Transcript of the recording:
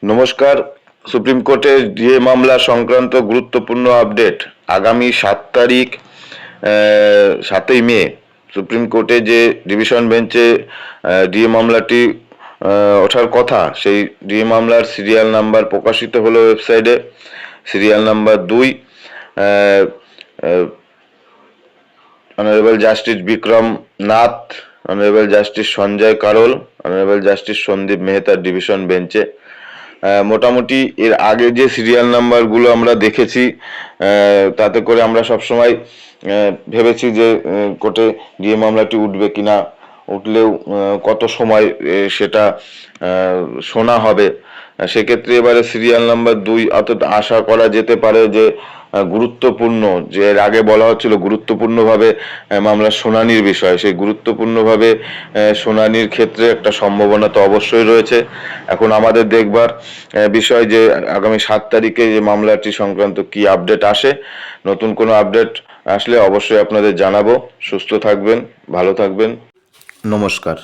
নমস্কার। সুপ্রিম কোর্টে ডিএ মামলা সংক্রান্ত গুরুত্বপূর্ণ আপডেট। আগামী 7 তারিখ 7ই মে সুপ্রিম কোর্টে যে ডিভিশন বেঞ্চে ডিএ মামলাটি ওঠার কথা, সেই ডিএ মামলার সিরিয়াল নাম্বার প্রকাশিত হলো ওয়েবসাইটে। Serial number 2, honourable justice Vikram Nath, honourable justice Sanjay Karol, honourable justice Sandeep মেহতার ডিভিশন বেঞ্চে। মোটামুটি এর আগে যে সিরিয়াল নাম্বারগুলো আমরা দেখেছি, তাতে করে আমরা সবসময় ভেবেছি যে কোর্টে ডিএ মামলাটি উঠবে কিনা, উঠলেও কত সময় সেটা শোনা হবে। সেক্ষেত্রে এবারে সিরিয়াল নাম্বার 2, অর্থাৎ আশা করা যেতে পারে যে গুরুত্বপূর্ণ, যে এর আগে বলা হচ্ছিল গুরুত্বপূর্ণভাবে মামলার শুনানির বিষয়, সেই গুরুত্বপূর্ণভাবে শুনানির ক্ষেত্রে একটা সম্ভাবনা তো অবশ্যই রয়েছে। এখন আমাদের দেখবার বিষয় যে আগামী 7 তারিখে যে মামলাটি সংক্রান্ত কি আপডেট আসে। নতুন কোনো আপডেট আসলে অবশ্যই আপনাদের জানাবো। সুস্থ থাকবেন, ভালো থাকবেন। নমস্কার।